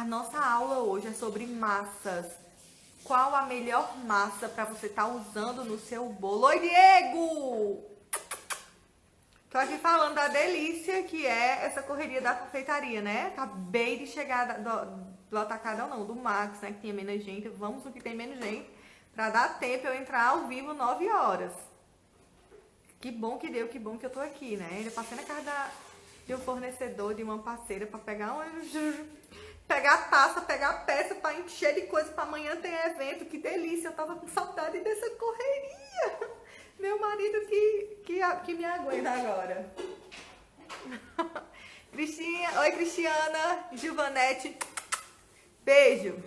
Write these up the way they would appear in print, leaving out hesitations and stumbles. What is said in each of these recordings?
A nossa aula hoje é sobre massas. Qual a melhor massa para você estar usando no seu bolo? Oi, Diego! Tô aqui falando da delícia que é essa correria da confeitaria, né? Acabei de chegar do Atacadão, não, do Max, né? Que tinha menos gente. Vamos no que tem menos gente, pra dar tempo eu entrar ao vivo 9 horas. Que bom que deu, que bom que eu tô aqui, né? Ainda passei na casa de um fornecedor, de uma parceira, pra pegar pegar a taça, pegar a peça pra encher de coisa pra amanhã ter evento. Que delícia, eu tava com saudade dessa correria. Meu marido que me aguenta agora. Cristina, oi Cristiana, Gilvanete, beijo.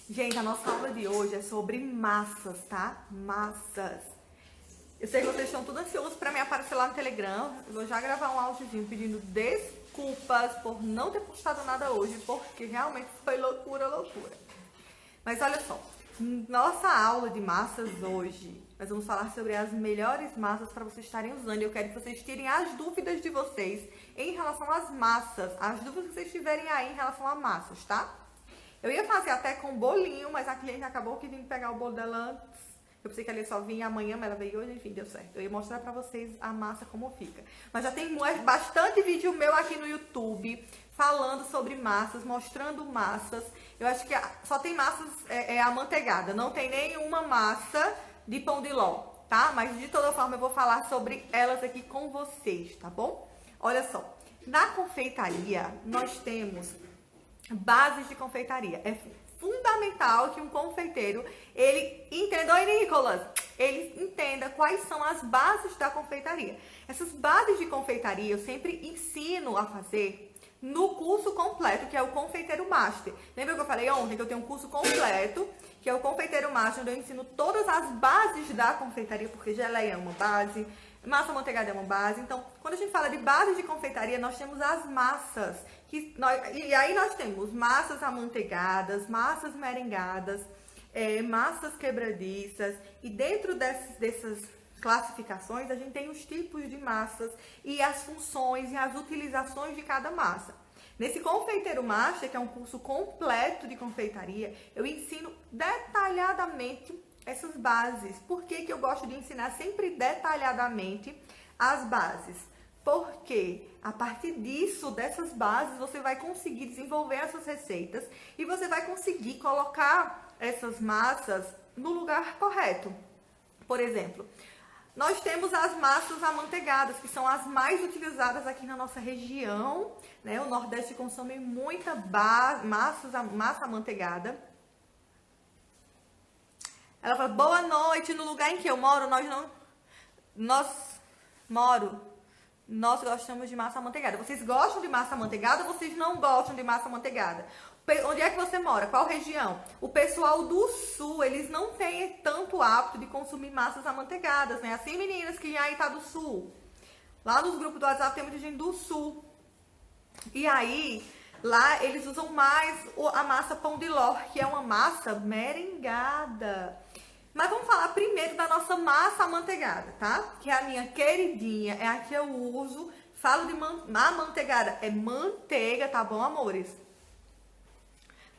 Gente, a nossa aula de hoje é sobre massas, tá? Massas. Eu sei que vocês estão tudo ansiosos pra me aparecer lá no Telegram. Eu vou já gravar um áudiozinho pedindo desculpas por não ter postado nada hoje, porque realmente foi loucura, loucura. Mas olha só, nossa aula de massas hoje, nós vamos falar sobre as melhores massas para vocês estarem usando. Eu quero que vocês tirem as dúvidas de vocês em relação às massas, as dúvidas que vocês tiverem aí em relação a massas, tá? Eu ia fazer até com bolinho, mas a cliente acabou que vindo pegar o bolo dela antes. Eu pensei que ela só vinha amanhã, mas ela veio hoje, enfim, deu certo. Eu ia mostrar pra vocês a massa como fica. Mas já tem bastante vídeo meu aqui no YouTube falando sobre massas, mostrando massas. Eu acho que só tem massas amanteigada, não tem nenhuma massa de pão de ló, tá? Mas de toda forma eu vou falar sobre elas aqui com vocês, tá bom? Olha só, na confeitaria nós temos bases de confeitaria. É fundamental que um confeiteiro, ele entenda, oi Nicolas, ele entenda quais são as bases da confeitaria. Essas bases de confeitaria eu sempre ensino a fazer no curso completo, que é o Confeiteiro Master. Lembra que eu falei ontem que eu tenho um curso completo, que é o Confeiteiro Master, onde eu ensino todas as bases da confeitaria, porque geleia é uma base, massa amanteigada é uma base. Então, quando a gente fala de bases de confeitaria, nós temos as massas. E aí nós temos massas amanteigadas, massas merengadas, massas quebradiças. E dentro dessas classificações, a gente tem os tipos de massas e as funções e as utilizações de cada massa. Nesse Confeiteiro Master, que é um curso completo de confeitaria, eu ensino detalhadamente essas bases. Por que eu gosto de ensinar sempre detalhadamente as bases? Porque a partir disso, dessas bases, você vai conseguir desenvolver essas receitas e você vai conseguir colocar essas massas no lugar correto. Por exemplo, nós temos as massas amanteigadas, que são as mais utilizadas aqui na nossa região, né? O Nordeste consome muita massa amanteigada. Ela fala, boa noite, no lugar em que eu moro, nós gostamos de massa amanteigada. Vocês gostam de massa amanteigada ou vocês não gostam de massa amanteigada? Onde é que você mora? Qual região? O pessoal do sul, eles não têm tanto hábito de consumir massas amanteigadas, né? Assim, meninas que aí tá do sul. Lá nos grupos do WhatsApp tem muita gente do sul. E aí, lá eles usam mais a massa pão de ló, que é uma massa merengada. Mas vamos falar primeiro da nossa massa amanteigada, tá? Que é a minha queridinha, é a que eu uso. Falo de amanteigada, é manteiga, tá bom, amores?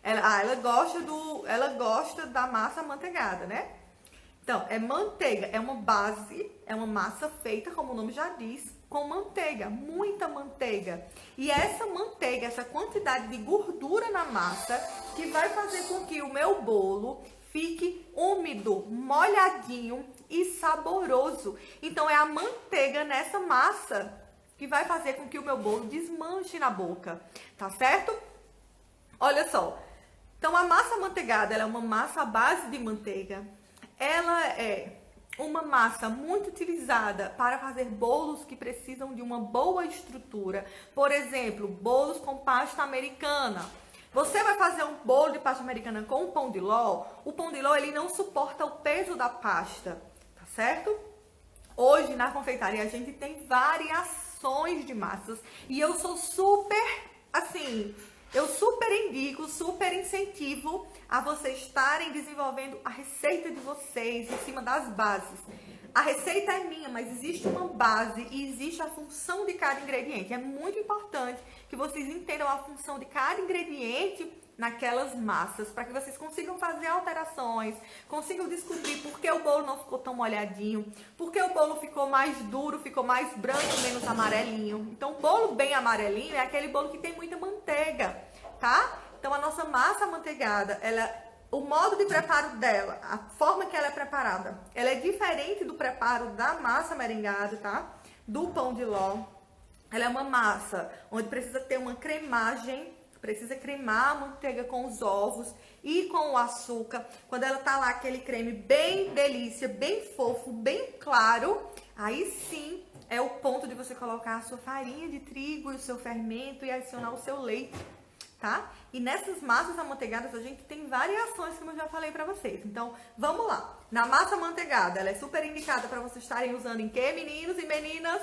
Ela gosta da massa amanteigada, né? Então, é manteiga, é uma base, é uma massa feita, como o nome já diz, com manteiga, muita manteiga. E essa manteiga, essa quantidade de gordura na massa, que vai fazer com que o meu bolo fique úmido, molhadinho e saboroso. Então, é a manteiga nessa massa que vai fazer com que o meu bolo desmanche na boca, tá certo? Olha só. Então, a massa amanteigada, ela é uma massa à base de manteiga. Ela é uma massa muito utilizada para fazer bolos que precisam de uma boa estrutura. Por exemplo, bolos com pasta americana. Você vai fazer um bolo de pasta americana com pão de ló, o pão de ló ele não suporta o peso da pasta, tá certo? Hoje, na confeitaria, a gente tem variações de massas e eu sou eu super indico, super incentivo a vocês estarem desenvolvendo a receita de vocês em cima das bases. a receita é minha, mas existe uma base e existe a função de cada ingrediente. É muito importante que vocês entendam a função de cada ingrediente naquelas massas, para que vocês consigam fazer alterações, consigam descobrir por que o bolo não ficou tão molhadinho, por que o bolo ficou mais duro, ficou mais branco, menos amarelinho. Então, o bolo bem amarelinho é aquele bolo que tem muita manteiga, tá? Então, a nossa massa amanteigada, o modo de preparo dela, a forma que ela é preparada, ela é diferente do preparo da massa merengada, tá? Do pão de ló. Ela é uma massa onde precisa ter uma cremagem, precisa cremar a manteiga com os ovos e com o açúcar. Quando ela tá lá, aquele creme bem delícia, bem fofo, bem claro, aí sim é o ponto de você colocar a sua farinha de trigo e o seu fermento e adicionar o seu leite, tá? E nessas massas amanteigadas a gente tem variações, como eu já falei pra vocês. Então, vamos lá. Na massa amanteigada, ela é super indicada para vocês estarem usando em quê, meninos e meninas?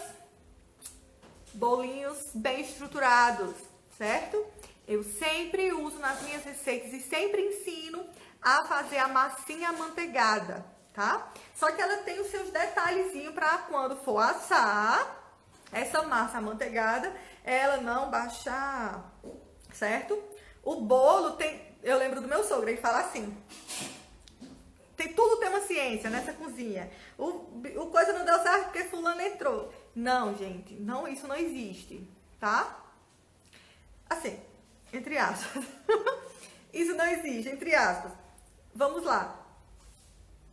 Bolinhos bem estruturados, certo? Eu sempre uso nas minhas receitas e sempre ensino a fazer a massinha amanteigada, tá? Só que ela tem os seus detalhezinhos para quando for assar essa massa amanteigada, ela não baixar, certo? O bolo tem... Eu lembro do meu sogro, ele fala assim... Tudo tem uma ciência nessa cozinha. O coisa não deu certo porque fulano entrou. Não, gente, não, isso não existe, tá? Assim, entre aspas. Isso não existe, entre aspas. Vamos lá.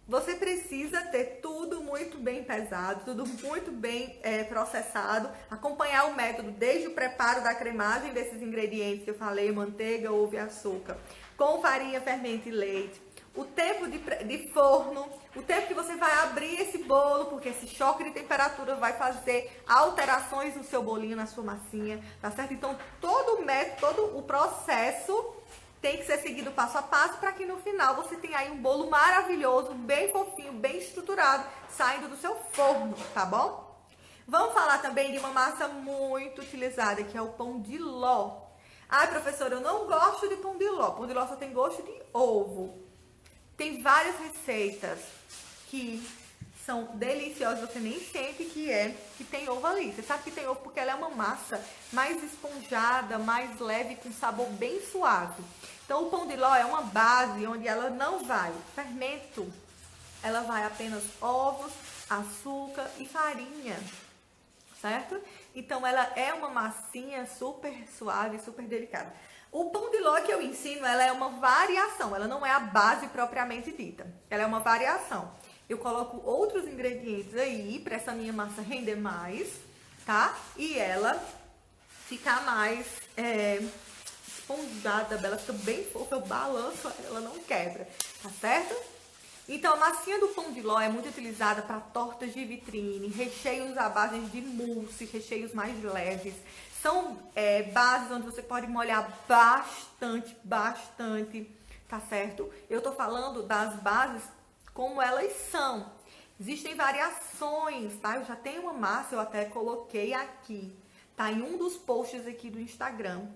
Você precisa ter tudo muito bem pesado, tudo muito bem processado, acompanhar o método desde o preparo da cremagem desses ingredientes que eu falei, manteiga, ovo e açúcar, com farinha, fermento e leite. O tempo de forno, o tempo que você vai abrir esse bolo, porque esse choque de temperatura vai fazer alterações no seu bolinho, na sua massinha, tá certo? Então, todo o método, todo o processo tem que ser seguido passo a passo para que no final você tenha aí um bolo maravilhoso, bem fofinho, bem estruturado, saindo do seu forno, tá bom? Vamos falar também de uma massa muito utilizada, que é o pão de ló. Ai, professora, eu não gosto de pão de ló. Pão de ló só tem gosto de ovo. Tem várias receitas que são deliciosas, você nem sente que tem ovo ali. Você sabe que tem ovo porque ela é uma massa mais esponjada, mais leve, com sabor bem suave. Então, o pão de ló é uma base onde ela não vai fermento, ela vai apenas ovos, açúcar e farinha, certo? Então, ela é uma massinha super suave, super delicada. O pão de ló que eu ensino, ela é uma variação, ela não é a base propriamente dita. Ela é uma variação. Eu coloco outros ingredientes aí para essa minha massa render mais, tá? E ela ficar mais esponjada, ela fica bem fofa, eu balanço, ela não quebra, tá certo? Então, a massinha do pão de ló é muito utilizada para tortas de vitrine, recheios à base de mousse, recheios mais leves. São bases onde você pode molhar bastante, tá certo? Eu tô falando das bases como elas são. Existem variações, tá? Eu já tenho uma massa, eu até coloquei aqui, tá? Em um dos posts aqui do Instagram.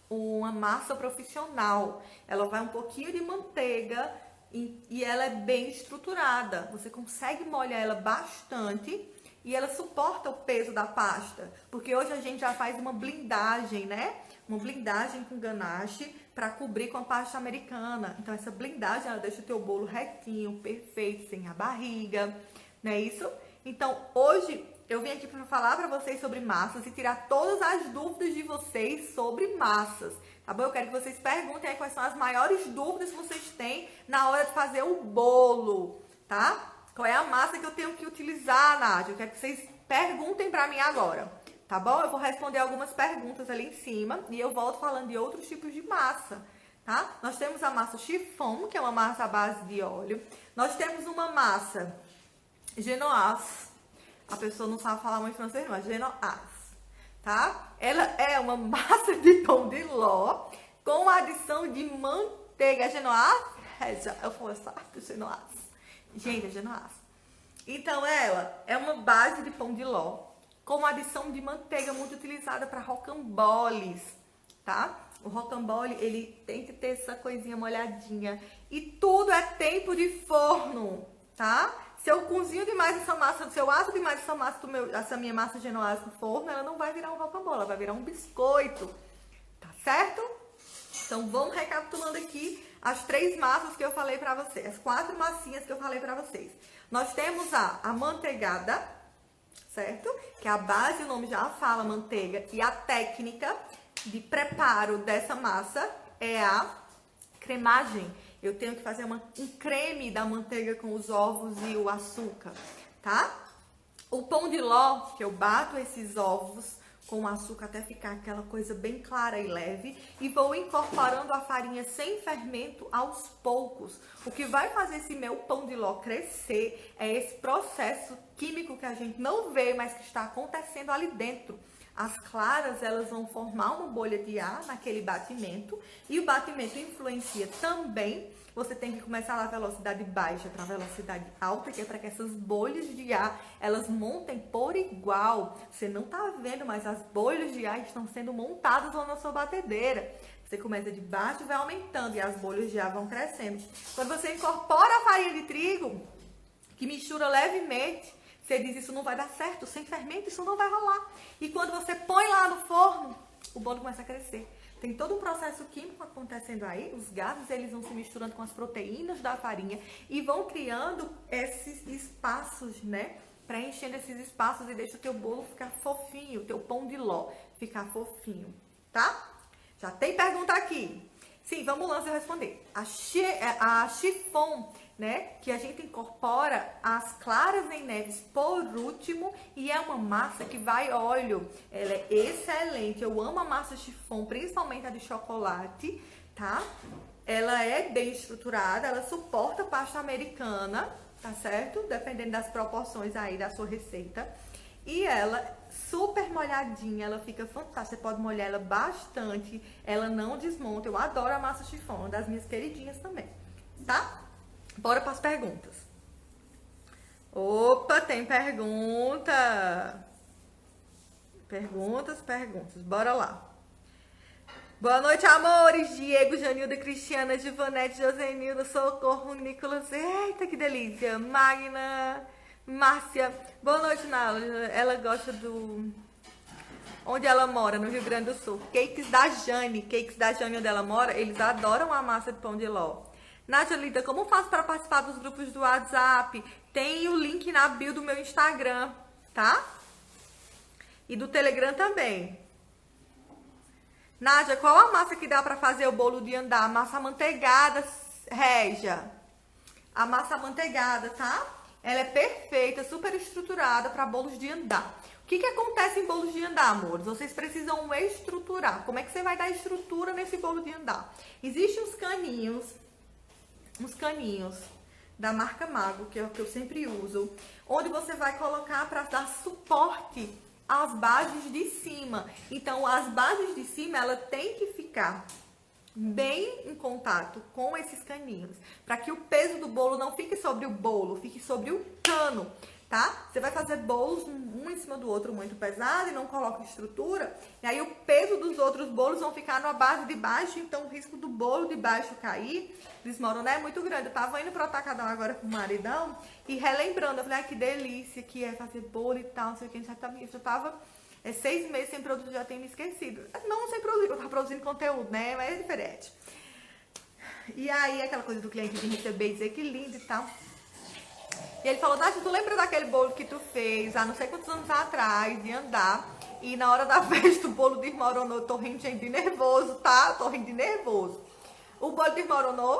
Uma massa profissional. Ela vai um pouquinho de manteiga e ela é bem estruturada. Você consegue molhar ela bastante e ela suporta o peso da pasta. Porque hoje a gente já faz uma blindagem, né? Uma blindagem com ganache para cobrir com a pasta americana. Então, essa blindagem, ela deixa o teu bolo retinho, perfeito, sem a barriga, não é isso? Então, hoje eu vim aqui para falar para vocês sobre massas e tirar todas as dúvidas de vocês sobre massas, tá bom? Eu quero que vocês perguntem aí quais são as maiores dúvidas que vocês têm na hora de fazer o bolo, tá? Qual é a massa que eu tenho que utilizar, Nádia? Eu quero que vocês perguntem para mim agora, tá bom? Eu vou responder algumas perguntas ali em cima e eu volto falando de outros tipos de massa, tá? Nós temos a massa chiffon, que é uma massa à base de óleo. Nós temos uma massa genoise. A pessoa não sabe falar muito francês, mas genoise, tá? Ela é uma massa de pão de ló com adição de manteiga. Genoise? Eu falo certo, genoise. Gente, é genoise. Então, ela é uma base de pão de ló com adição de manteiga muito utilizada para rocamboles, tá? O rocambole, ele tem que ter essa coisinha molhadinha. E tudo é tempo de forno, tá? Se eu cozinho demais essa massa, se eu asso demais essa minha massa genoise no forno, ela não vai virar um rocambole, ela vai virar um biscoito, tá certo? Então vamos recapitulando aqui as 3 massas que eu falei pra vocês, as 4 massinhas que eu falei pra vocês. Nós temos a amanteigada, certo? Que é a base, o nome já fala, manteiga. E a técnica de preparo dessa massa é a cremagem. Eu tenho que fazer um creme da manteiga com os ovos e o açúcar, tá? O pão de ló, que eu bato esses ovos com o açúcar até ficar aquela coisa bem clara e leve, e vou incorporando a farinha sem fermento aos poucos. O que vai fazer esse meu pão de ló crescer é esse processo químico que a gente não vê, mas que está acontecendo ali dentro. As claras, elas vão formar uma bolha de ar naquele batimento, e o batimento influencia também. Você tem que começar na velocidade baixa para velocidade alta, que é para que essas bolhas de ar, elas montem por igual. Você não tá vendo, mas as bolhas de ar estão sendo montadas lá na sua batedeira. Você começa de baixo e vai aumentando, e as bolhas de ar vão crescendo. Quando você incorpora a farinha de trigo, que mistura levemente, você diz, isso não vai dar certo, sem fermento isso não vai rolar. E quando você põe lá no forno, o bolo começa a crescer. Tem todo um processo químico acontecendo aí, os gases eles vão se misturando com as proteínas da farinha e vão criando esses espaços, né? Preenchendo esses espaços e deixa o teu bolo ficar fofinho, o teu pão de ló ficar fofinho, tá? Já tem pergunta aqui. Sim, vamos lá, eu responder. A chiffon, né, que a gente incorpora as claras em neves por último, e é uma massa que vai óleo, ela é excelente. Eu amo a massa chiffon, principalmente a de chocolate, tá? Ela é bem estruturada, ela suporta pasta americana, tá certo? Dependendo das proporções aí da sua receita. E ela super molhadinha, ela fica fantástica. Você pode molhar ela bastante, ela não desmonta. Eu adoro a massa chiffon, uma das minhas queridinhas também, tá? Bora para as perguntas. Opa, tem pergunta. Perguntas. Bora lá. Boa noite, amores. Diego, Janilda, Cristiana, Givanete, Josenilda, Socorro, Nicolas. Eita, que delícia. Magna, Márcia. Boa noite, Nália. Ela gosta do... Onde ela mora, no Rio Grande do Sul. Cakes da Jane, onde ela mora, eles adoram a massa de pão de ló. Nádia Lida, como faço para participar dos grupos do WhatsApp? Tem o link na bio do meu Instagram, tá? E do Telegram também. Nádia, qual a massa que dá para fazer o bolo de andar? Massa amanteigada, Régia. A massa amanteigada, tá? Ela é perfeita, super estruturada para bolos de andar. O que acontece em bolos de andar, amores? Vocês precisam estruturar. Como é que você vai dar estrutura nesse bolo de andar? Existem uns caninhos da marca Mago, que é o que eu sempre uso, onde você vai colocar para dar suporte às bases de cima. Então, as bases de cima, ela tem que ficar bem em contato com esses caninhos, para que o peso do bolo não fique sobre o bolo, fique sobre o cano, tá? Você vai fazer bolos um em cima do outro muito pesado e não coloca estrutura, e aí o peso dos outros bolos vão ficar na base de baixo, então o risco do bolo de baixo cair, desmoronar, é muito grande. Eu tava indo pro Atacadão agora com o maridão e relembrando, eu falei, que delícia que é fazer bolo e tal, não sei o que, eu tava 6 meses sem produzir, já tenho me esquecido. Não sem produzir, eu tava produzindo conteúdo, né, mas é diferente. E aí, aquela coisa do cliente de receber e dizer que lindo e tal. E ele falou, Nath, tu lembra daquele bolo que tu fez há não sei quantos anos atrás, de andar, e na hora da festa o bolo desmoronou? Eu tô rindo de nervoso, tá? Tô rindo de nervoso. O bolo desmoronou?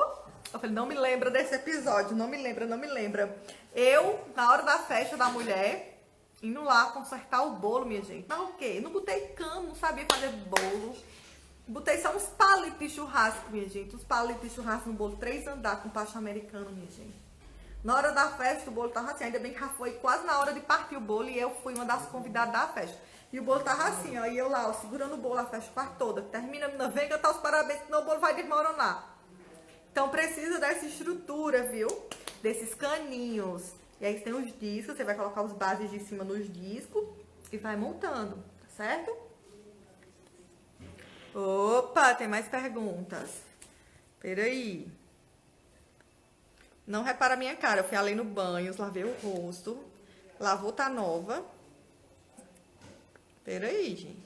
Eu falei, não me lembra desse episódio, não me lembra. Eu, na hora da festa da mulher, indo lá consertar o bolo, minha gente. Não, o quê? Não botei cano, não sabia fazer bolo. Botei só uns palitos de churrasco, minha gente. Uns palitos de churrasco no bolo, 3 andares com pasta americana, minha gente. Na hora da festa, o bolo tava assim, ainda bem que já foi quase na hora de partir o bolo e eu fui uma das convidadas da festa. E o bolo tava assim, ó, e eu lá, ó, segurando o bolo a festa quase toda. Termina, menina, vem cantar os parabéns, senão o bolo vai desmoronar. Então precisa dessa estrutura, viu? Desses caninhos. E aí tem os discos, você vai colocar os bases de cima nos discos e vai montando, tá certo? Opa, tem mais perguntas. Peraí. Não repara a minha cara, eu fui além no banho, lavei o rosto. Lavou, tá nova. Peraí, gente.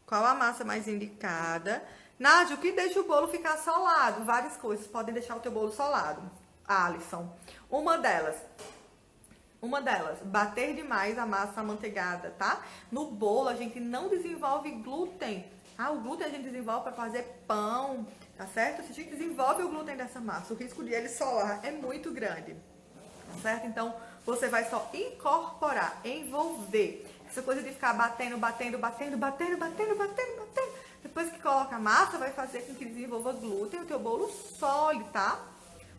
Qual a massa mais indicada? Nádia, o que deixa o bolo ficar solado? Várias coisas podem deixar o teu bolo solado. Alisson. Uma delas, bater demais a massa amanteigada, tá? No bolo a gente não desenvolve glúten. O glúten a gente desenvolve para fazer pão, tá certo? Se a gente desenvolve o glúten dessa massa, o risco de ele solar é muito grande, tá certo? Então, você vai só incorporar, envolver. Essa coisa de ficar batendo. Depois que coloca a massa, vai fazer com que desenvolva glúten e o teu bolo sole, tá?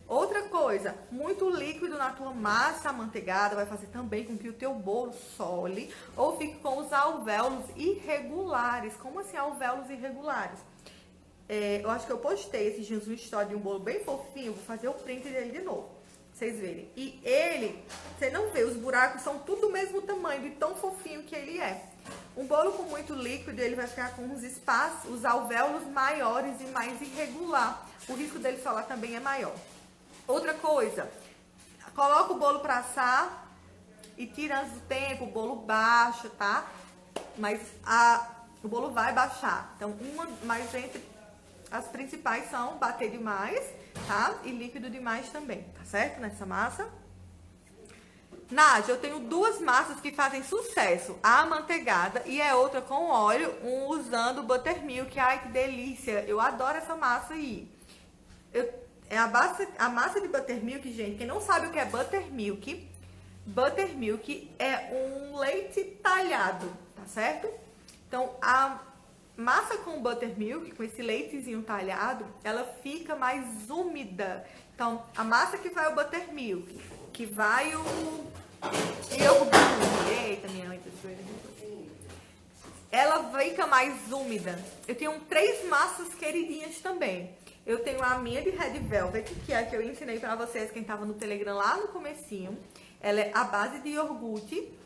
Outra coisa, muito líquido na tua massa amanteigada vai fazer também com que o teu bolo sole ou fique com os alvéolos irregulares. Como assim alvéolos irregulares? Eu acho que eu postei esses dias um story de um bolo bem fofinho, vou fazer o print dele de novo, pra vocês verem. E ele, você não vê, os buracos são tudo do mesmo tamanho, de tão fofinho que ele é. Um bolo com muito líquido, ele vai ficar com os espaços, os alvéolos maiores e mais irregular. O risco dele solar também é maior. Outra coisa, coloca o bolo para assar e tira antes do tempo, o bolo baixa, tá? Mas o bolo vai baixar. Então, mas entre as principais são bater demais, tá? E líquido demais também, tá certo? Nessa massa. Nádia, eu tenho duas massas que fazem sucesso. A amanteigada e a outra com óleo, usando buttermilk. Ai, que delícia! Eu adoro essa massa aí. A massa de buttermilk, gente, quem não sabe o que é buttermilk é um leite talhado, tá certo? Então, a massa com buttermilk, com esse leitezinho talhado, ela fica mais úmida. Então, a massa que vai o buttermilk, que vai o iogurte, eita, minha mãe, ela fica mais úmida. Eu tenho 3 massas queridinhas também. Eu tenho a minha de Red Velvet, que é a que eu ensinei pra vocês, quem tava no Telegram lá no comecinho. Ela é a base de iogurte.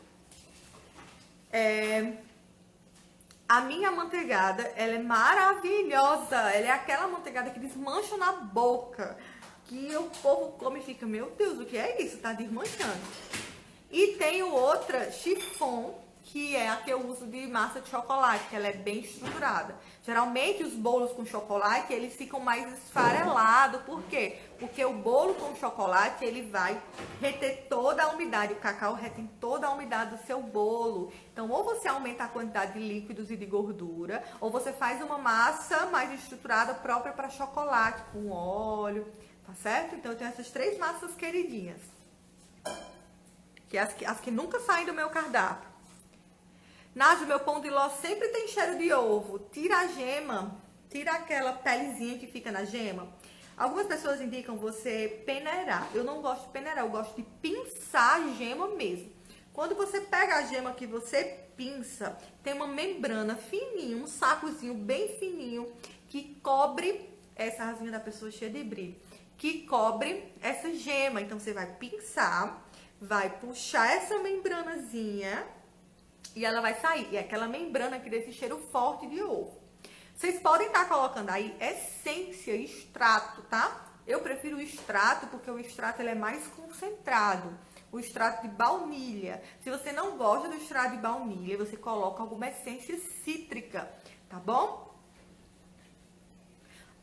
A minha amanteigada, ela é maravilhosa. Ela é aquela amanteigada que desmancha na boca. Que o povo come e fica, meu Deus, o que é isso? Tá desmanchando. E tenho outra, chiffon, que é a que eu uso de massa de chocolate, que ela é bem estruturada. Geralmente os bolos com chocolate, eles ficam mais esfarelados. Por quê? Porque o bolo com chocolate, ele vai reter toda a umidade. O cacau retém toda a umidade do seu bolo. Então, ou você aumenta a quantidade de líquidos e de gordura, ou você faz uma massa mais estruturada própria para chocolate, com óleo, tá certo? Então, eu tenho essas 3 massas queridinhas. Que é as que nunca saem do meu cardápio. Nádia, meu pão de ló sempre tem cheiro de ovo. Tira a gema, tira aquela pelezinha que fica na gema. Algumas pessoas indicam você peneirar. Eu não gosto de peneirar, eu gosto de pinçar a gema mesmo. Quando você pega a gema que você pinça, tem uma membrana fininha, um sacozinho bem fininho, que cobre essa rasinha da pessoa cheia de brilho, que cobre essa gema. Então, você vai pinçar, vai puxar essa membranazinha e ela vai sair. E é aquela membrana que dá esse cheiro forte de ovo. Vocês podem estar colocando aí essência, extrato, tá? Eu prefiro o extrato porque o extrato ele é mais concentrado. O extrato de baunilha. Se você não gosta do extrato de baunilha, você coloca alguma essência cítrica, tá bom?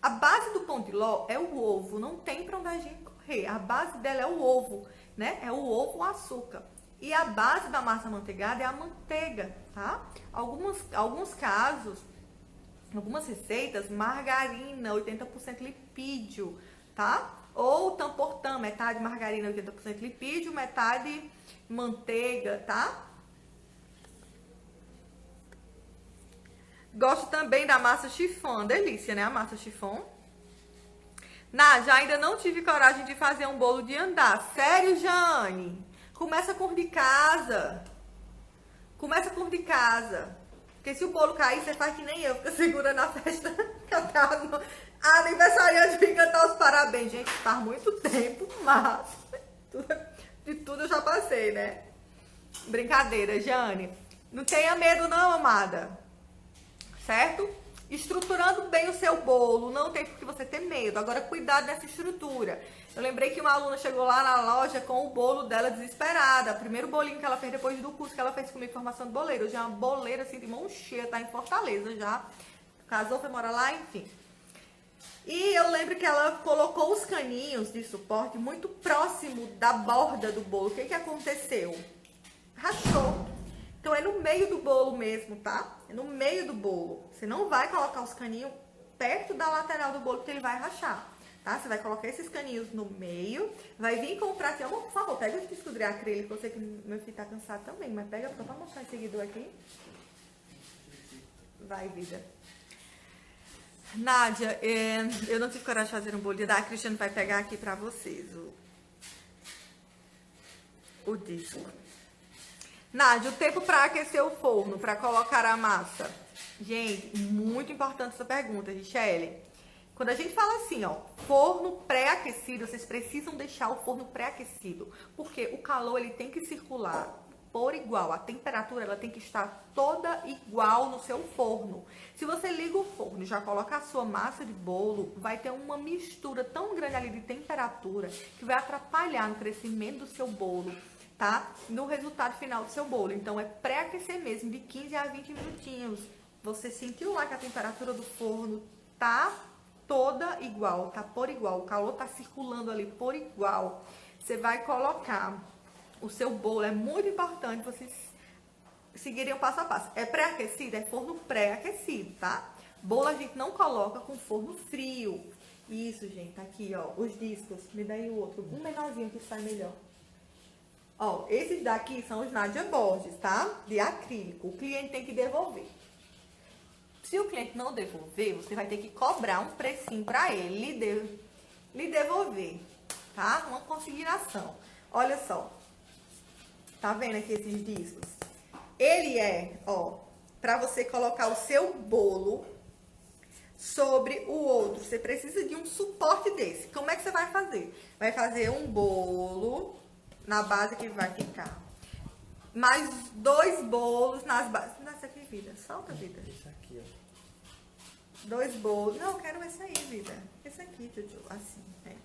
A base do pão de ló é o ovo, não tem pra onde a gente correr. A base dela é o ovo, né? É o ovo, o açúcar. E a base da massa amanteigada é a manteiga, tá? Alguns casos, algumas receitas, margarina, 80% lipídio, tá? Ou tamportã, metade margarina, 80% lipídio, metade manteiga, tá? Gosto também da massa chiffon, delícia, né? A massa chiffon. Nádia, ainda não tive coragem de fazer um bolo de andar. Sério, Jane? Começa a cor de casa. Começa a cor de casa. Porque se o bolo cair, você faz que nem eu. Fica segurando a festa. A aniversariante vem cantar os parabéns. Gente, faz muito tempo, mas de tudo eu já passei, né? Brincadeira, Jane. Não tenha medo não, amada. Certo? Estruturando bem o seu bolo. Não tem porque você ter medo. Agora, cuidado nessa estrutura. Eu lembrei que uma aluna chegou lá na loja com o bolo dela desesperada. O primeiro bolinho que ela fez depois do curso que ela fez comigo, formação de boleiro. Hoje é uma boleira assim de mão cheia, tá em Fortaleza já. Casou, foi morar lá, enfim. E eu lembro que ela colocou os caninhos de suporte muito próximo da borda do bolo. O que que aconteceu? Rachou. Então é no meio do bolo mesmo, tá? É no meio do bolo. Você não vai colocar os caninhos perto da lateral do bolo, porque ele vai rachar, tá? Você vai colocar esses caninhos no meio, vai vir com o pratinho. Amor, por favor, pega o disco de acrílico. Eu sei que meu filho tá cansado também, mas pega só pra mostrar esse seguidor aqui. Vai, vida. Nádia, eu não tive coragem de fazer um bolo. A Cristiane vai pegar aqui pra vocês o disco. Nádia, o tempo para aquecer o forno, para colocar a massa. Gente, muito importante essa pergunta, Richelle. Quando a gente fala assim, ó, forno pré-aquecido, vocês precisam deixar o forno pré-aquecido, porque o calor ele tem que circular por igual, a temperatura ela tem que estar toda igual no seu forno. Se você liga o forno e já coloca a sua massa de bolo, vai ter uma mistura tão grande ali de temperatura que vai atrapalhar no crescimento do seu bolo, tá? No resultado final do seu bolo. Então é pré-aquecer mesmo, de 15 a 20 minutinhos. Você sentiu lá que a temperatura do forno tá toda igual, tá por igual, o calor tá circulando ali por igual. Você vai colocar o seu bolo, é muito importante vocês seguirem o passo a passo. É pré-aquecido? É forno pré-aquecido, tá? Bolo a gente não coloca com forno frio. Isso, gente, tá aqui, ó, os discos. Me dá aí o outro, um menorzinho que sai melhor. Ó, esses daqui são os Nádia Borges, tá? De acrílico. O cliente tem que devolver. Se o cliente não devolver, você vai ter que cobrar um precinho pra ele lhe devolver, tá? Uma consignação. Olha só. Tá vendo aqui esses discos? Ele é, ó, pra você colocar o seu bolo sobre o outro. Você precisa de um suporte desse. Como é que você vai fazer? Vai fazer um bolo na base que vai ficar. Mais 2 bolos nas bases. Nossa, aqui, vida. Solta, vida. Esse aqui, ó. 2 bolos. Não, eu quero esse aí, vida. Esse aqui, Juju. Assim, né?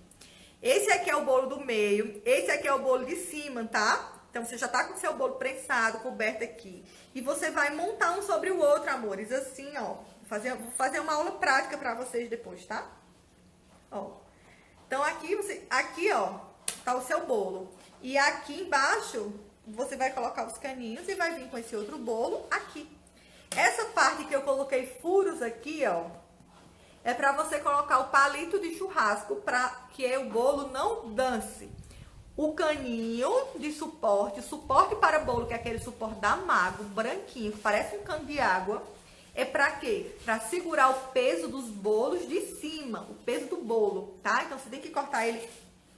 Esse aqui é o bolo do meio. Esse aqui é o bolo de cima, tá? Então, você já tá com o seu bolo prensado, coberto aqui. E você vai montar um sobre o outro, amores. Assim, ó. Vou fazer uma aula prática pra vocês depois, tá? Ó. Então, aqui, ó, tá o seu bolo. E aqui embaixo, você vai colocar os caninhos e vai vir com esse outro bolo aqui. Essa parte que eu coloquei furos aqui, ó, é pra você colocar o palito de churrasco pra que o bolo não dance. O caninho de suporte, suporte para bolo, que é aquele suporte da Mago, branquinho, que parece um cano de água, é pra quê? Pra segurar o peso dos bolos de cima, o peso do bolo, tá? Então, você tem que cortar ele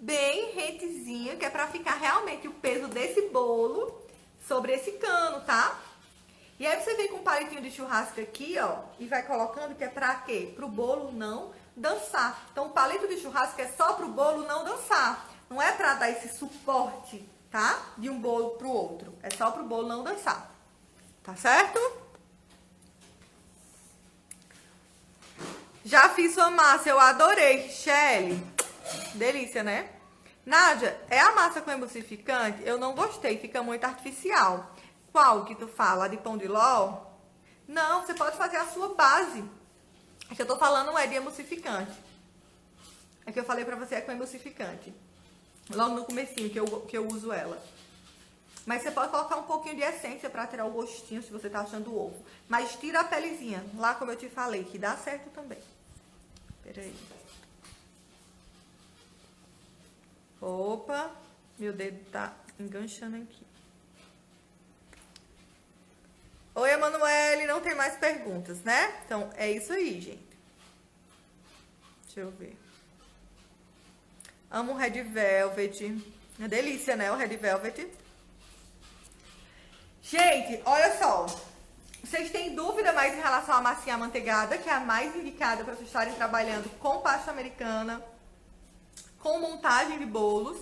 bem rentezinho, que é pra ficar realmente o peso desse bolo sobre esse cano, tá? E aí, você vem com um palitinho de churrasco aqui, ó, e vai colocando, que é pra quê? Pro bolo não dançar. Então, o palito de churrasco é só pro bolo não dançar. Não é pra dar esse suporte, tá? De um bolo pro outro. É só pro bolo não dançar. Tá certo? Já fiz sua massa, eu adorei, Shelly. Delícia, né? Nádia, é a massa com emulsificante? Eu não gostei, fica muito artificial. Qual que tu fala? A de pão de ló? Não, você pode fazer a sua base. A que eu tô falando não é de emulsificante. A que eu falei pra você é com emulsificante. Logo no comecinho que eu uso ela. Mas você pode colocar um pouquinho de essência pra tirar o gostinho, se você tá achando o ovo. Mas tira a pelezinha, lá como eu te falei, que dá certo também. Peraí. Opa, meu dedo tá enganchando aqui. Oi, Emanuele, não tem mais perguntas, né? Então, é isso aí, gente. Deixa eu ver. Amo o Red Velvet. É delícia, né? O Red Velvet. Gente, olha só. Vocês têm dúvida mais em relação à massinha amanteigada, que é a mais indicada para vocês estarem trabalhando com pasta americana, com montagem de bolos?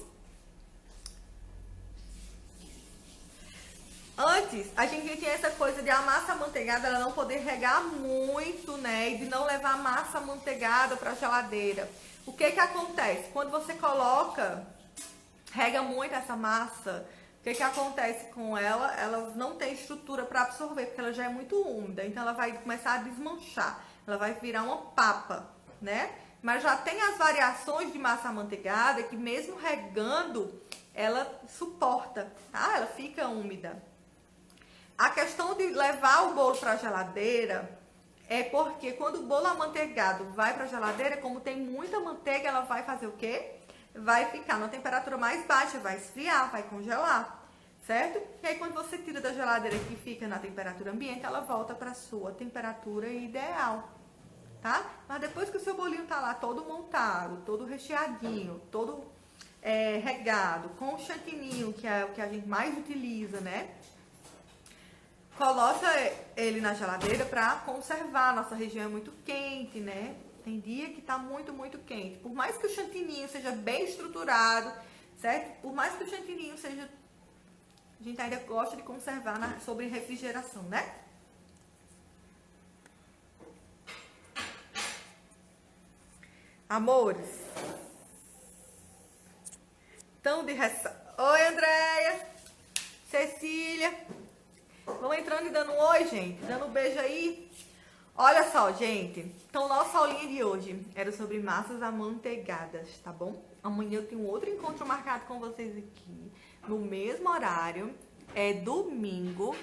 Antes, a gente tinha essa coisa de a massa amanteigada ela não poder regar muito, né? E de não levar a massa amanteigada para a geladeira. O que que acontece? Quando você coloca, rega muito essa massa, o que que acontece com ela? Ela não tem estrutura para absorver, porque ela já é muito úmida. Então ela vai começar a desmanchar. Ela vai virar uma papa, né? Mas já tem as variações de massa amanteigada que mesmo regando, ela suporta, tá? Ela fica úmida. A questão de levar o bolo para a geladeira é porque quando o bolo amanteigado vai para a geladeira, como tem muita manteiga, ela vai fazer o quê? Vai ficar na temperatura mais baixa, vai esfriar, vai congelar, certo? E aí quando você tira da geladeira que fica na temperatura ambiente, ela volta para a sua temperatura ideal, tá? Mas depois que o seu bolinho tá lá todo montado, todo recheadinho, todo regado, com o chantininho, que é o que a gente mais utiliza, né? Coloca ele na geladeira para conservar. Nossa região é muito quente, né? Tem dia que tá muito, muito quente. Por mais que o chantininho seja bem estruturado, certo? Por mais que o chantininho seja... A gente ainda gosta de conservar sobre refrigeração, né? Amores. Então, de ressa... Oi, Andréia. Cecília. Vão entrando e dando um oi, gente. Dando um beijo aí. Olha só, gente. Então, nossa aulinha de hoje era sobre massas amanteigadas, tá bom? Amanhã eu tenho outro encontro marcado com vocês aqui. No mesmo horário. É domingo.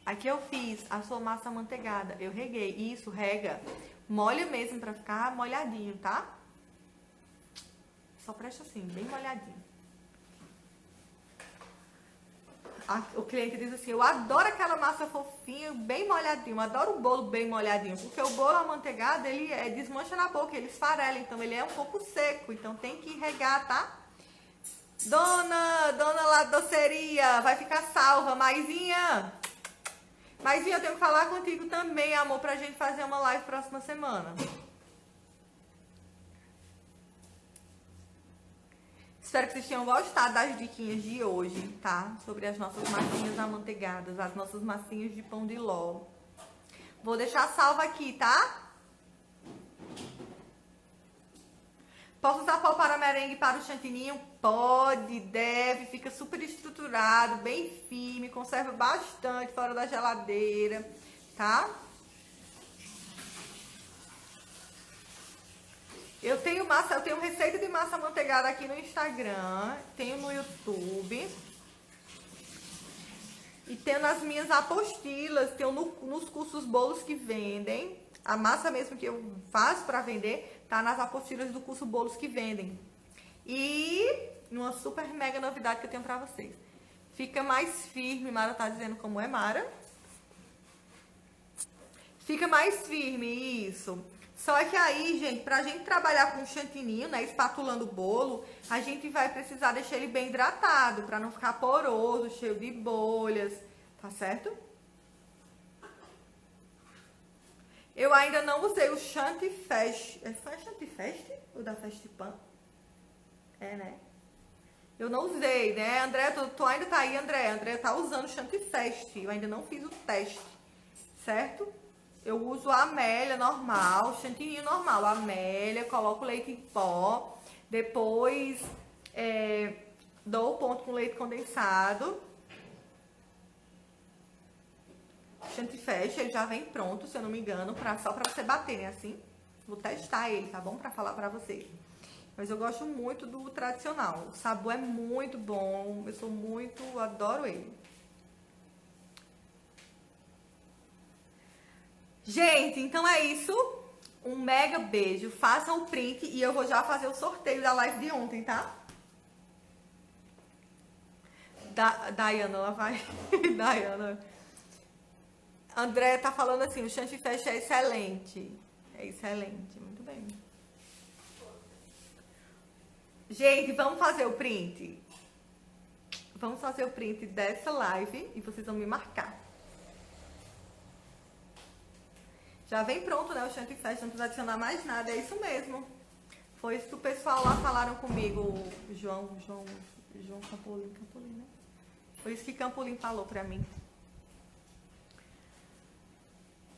Aqui eu fiz a sua massa amanteigada. Eu reguei. Isso, rega. Molha mesmo pra ficar molhadinho, tá? Só presta assim, bem molhadinho. O cliente diz assim, eu adoro aquela massa fofinha, bem molhadinho, eu adoro o bolo bem molhadinho, porque o bolo amanteigado, ele desmancha na boca, ele esfarela, então ele é um pouco seco, então tem que regar, tá? Dona lá doceria, vai ficar salva, Maisinha, eu tenho que falar contigo também, amor, pra gente fazer uma live próxima semana. Espero que vocês tenham gostado das diquinhas de hoje, tá? Sobre as nossas massinhas amanteigadas, as nossas massinhas de pão de ló. Vou deixar salva aqui, tá? Posso usar pó para merengue para o chantininho? Pode, deve, fica super estruturado, bem firme, conserva bastante fora da geladeira, tá? Eu tenho receita de massa amanteigada aqui no Instagram, tenho no YouTube. E tenho nas minhas apostilas, tenho nos cursos bolos que vendem. A massa mesmo que eu faço para vender, tá nas apostilas do curso bolos que vendem. E uma super mega novidade que eu tenho pra vocês. Fica mais firme, Mara tá dizendo como é, Mara. Fica mais firme, isso. Só que aí, gente, pra gente trabalhar com chantininho, né, espatulando o bolo, a gente vai precisar deixar ele bem hidratado, pra não ficar poroso, cheio de bolhas, tá certo? Eu ainda não usei o Chantifest. Foi Chantifest? O da Festipan? É, né? Eu não usei, né? André, tu ainda tá aí, André. André tá usando o Chantifest. Eu ainda não fiz o teste, certo? Eu uso a Amélia normal, chantininho normal. A Amélia, coloco leite em pó. Depois dou o ponto com leite condensado. Chantifest, ele já vem pronto, se eu não me engano, só pra você bater, né? Assim. Vou testar ele, tá bom? Pra falar pra vocês. Mas eu gosto muito do tradicional. O sabor é muito bom. Adoro ele. Gente, então é isso. Um mega beijo. Façam o print e eu vou já fazer o sorteio da live de ontem, tá? Dayana, ela vai... Dayana. André tá falando assim, o Chantifest é excelente. É excelente, muito bem. Gente, vamos fazer o print? Vamos fazer o print dessa live e vocês vão me marcar. Já vem pronto, né, o Chantifest, não precisa adicionar mais nada, é isso mesmo. Foi isso que o pessoal lá falaram comigo, João Campolino, né? Foi isso que Campolim falou pra mim.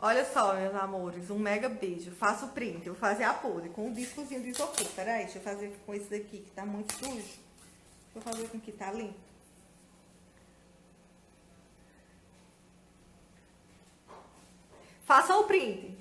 Olha só, meus amores, um mega beijo. Faço o print, eu vou fazer a pose com um discozinho de isopor. Peraí, deixa eu fazer com esse daqui que tá muito sujo. Deixa eu fazer com que tá limpo. Façam o print.